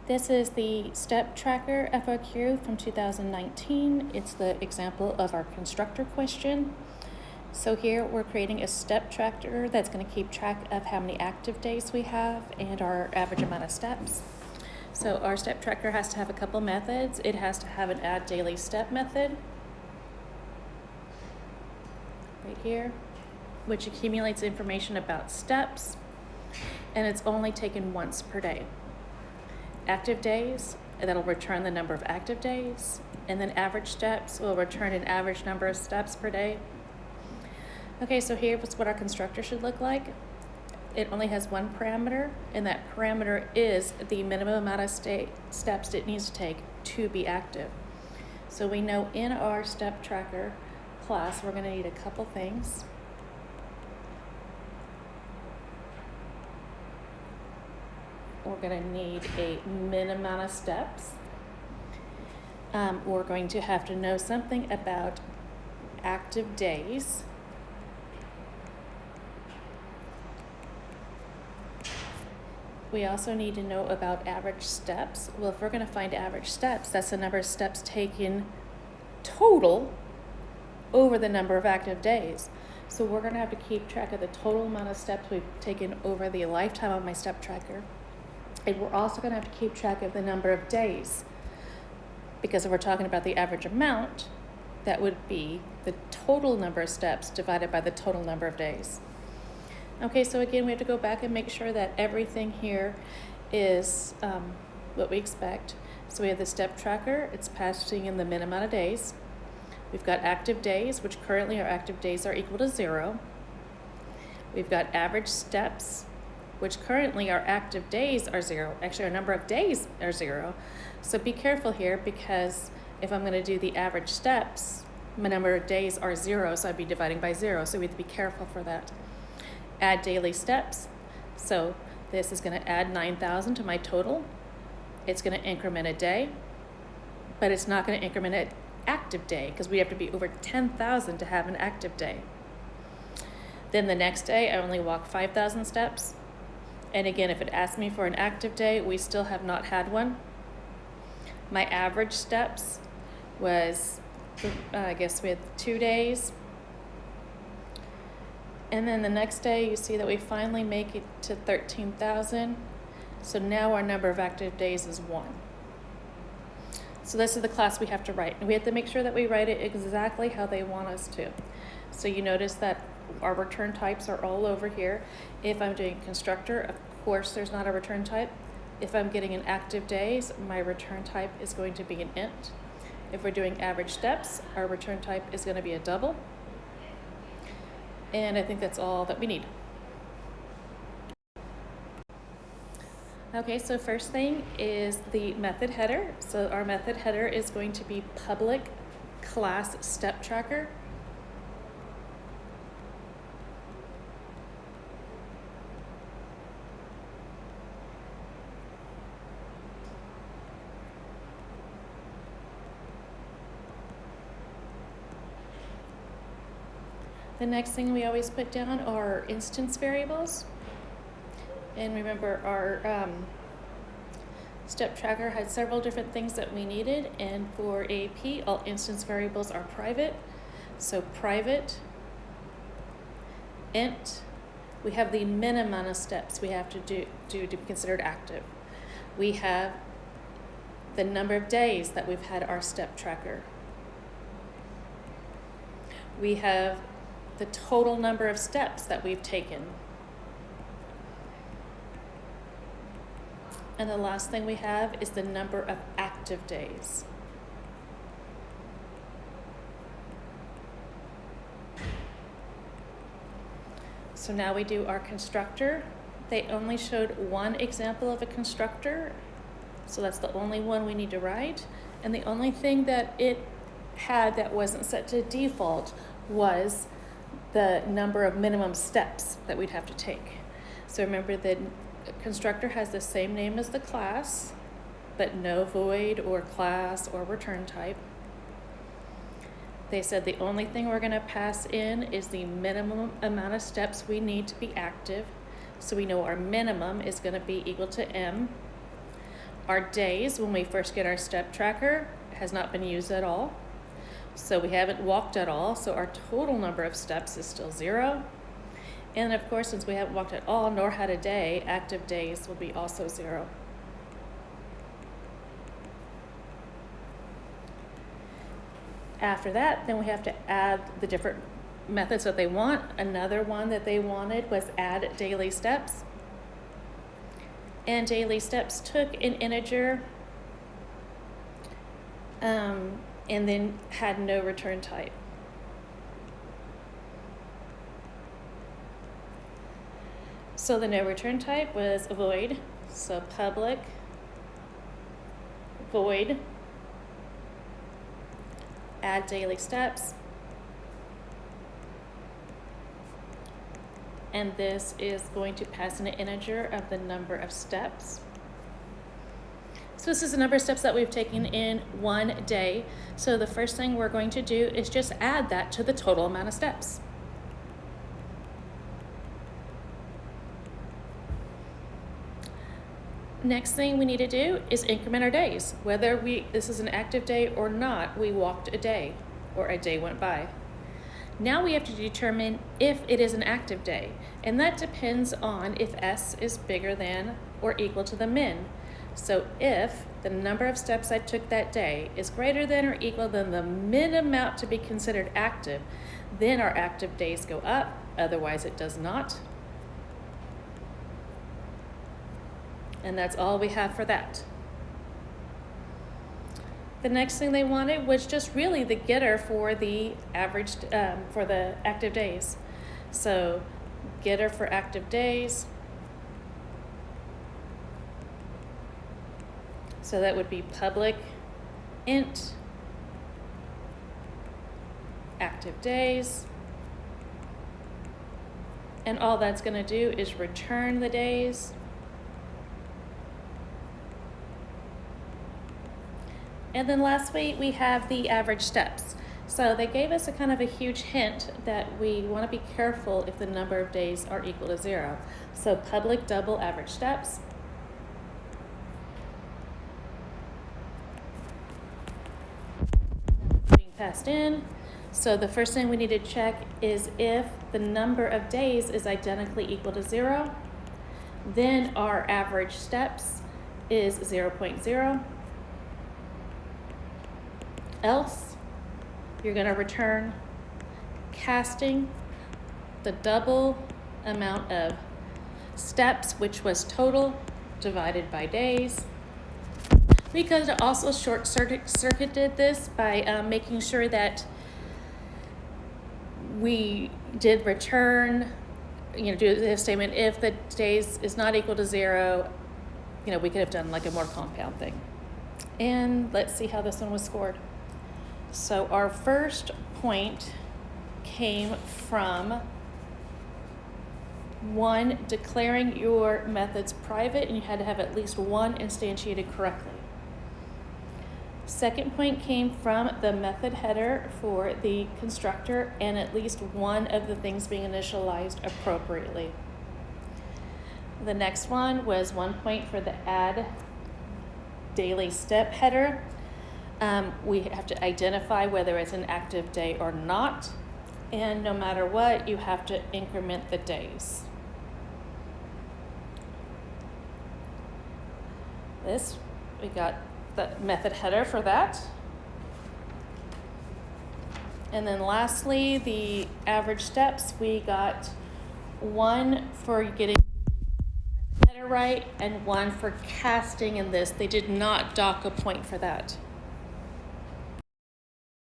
This is the StepTracker FAQ from 2019. It's the example of our constructor question. So here we're creating a step tracker that's going to keep track of how many active days we have and our average amount of steps. So our step tracker has to have a couple methods. It has to have an add daily step method right here, which accumulates information about steps, and it's only taken once per day. Active days, and that'll return the number of active days, and then average steps will return an average number of steps per day. Okay, so here's what our constructor should look like. It only has one parameter, and that parameter is the minimum amount of steps it needs to take to be active. So we know in our step tracker class, we're going to need a couple things. We're going to need a minimum amount of steps. We're going to have to know something about active days. We also need to know about average steps. Well, if we're going to find average steps, that's the number of steps taken total over the number of active days. So we're going to have to keep track of the total amount of steps we've taken over the lifetime of my step tracker. And we're also going to have to keep track of the number of days, because if we're talking about the average amount, that would be the total number of steps divided by the total number of days. Okay, so again, we have to go back and make sure that everything here is what we expect. So we have the step tracker. It's passing in the minimum amount of days. We've got active days, which currently our active days are equal to 0. We've got average steps, which currently our active days are 0. Actually, our number of days are 0. So be careful here, because if I'm going to do the average steps, my number of days are 0, so I'd be dividing by 0. So we have to be careful for that. Add daily steps. So this is going to add 9,000 to my total. It's going to increment a day, but it's not going to increment an active day, because we have to be over 10,000 to have an active day. Then the next day, I only walk 5,000 steps. And again, if it asks me for an active day, we still have not had one. My average steps was, I guess we had 2 days. And then the next day, you see that we finally make it to 13,000. So now our number of active days is 1. So this is the class we have to write. And we have to make sure that we write it exactly how they want us to. So you notice that our return types are all over here. If I'm doing constructor, of course there's not a return type. If I'm getting an active days, my return type is going to be an int. If we're doing average steps, our return type is going to be a double. And I think that's all that we need. Okay, so first thing is the method header. So our method header is going to be public class step tracker. The next thing we always put down are instance variables. And remember, our step tracker had several different things that we needed, and for AP, all instance variables are private. So private, int, we have the minimum amount of steps we have to do to be considered active. We have the number of days that we've had our step tracker. We have the total number of steps that we've taken. And the last thing we have is the number of active days. So now we do our constructor. They only showed one example of a constructor, so that's the only one we need to write. And the only thing that it had that wasn't set to default was the number of minimum steps that we'd have to take. So remember, the constructor has the same name as the class, but no void or class or return type. They said the only thing we're going to pass in is the minimum amount of steps we need to be active. So we know our minimum is going to be equal to m. Our days, when we first get our step tracker, has not been used at all. So we haven't walked at all, so our total number of steps is still 0. And of course, since we haven't walked at all nor had a day, active days will be also 0. After that, then we have to add the different methods that they want. Another one that they wanted was add daily steps. And daily steps took an integer and then had no return type. So the no return type was void. So public void add daily steps. And this is going to pass an integer of the number of steps. So this is the number of steps that we've taken in one day. So the first thing we're going to do is just add that to the total amount of steps. Next thing we need to do is increment our days. Whether this is an active day or not, we walked a day or a day went by. Now we have to determine if it is an active day, and that depends on if S is bigger than or equal to the min. So if the number of steps I took that day is greater than or equal than the min amount to be considered active, then our active days go up, otherwise it does not. And that's all we have for that. The next thing they wanted was just really the getter for the average, for the active days. So getter for active days. So that would be public int active days. And all that's going to do is return the days. And then lastly, we have the average steps. So they gave us a kind of a huge hint that we want to be careful if the number of days are equal to 0. So public double average steps. Being passed in. So the first thing we need to check is if the number of days is identically equal to 0. Then our average steps is 0.0. Else, you're going to return casting the double amount of steps, which was total, divided by days. We could also short-circuited this by making sure that we did return, do the statement if the days is not equal to 0. We could have done like a more compound thing. And let's see how this one was scored. So our first point came from 1, declaring your methods private, and you had to have at least one instantiated correctly. Second point came from the method header for the constructor and at least one of the things being initialized appropriately. The next one was 1 point for the add daily step header. We have to identify whether it's an active day or not, and no matter what, you have to increment the days. We got the method header for that. And then lastly, the average steps, we got 1 for getting the header right and 1 for casting in this. They did not dock a point for that.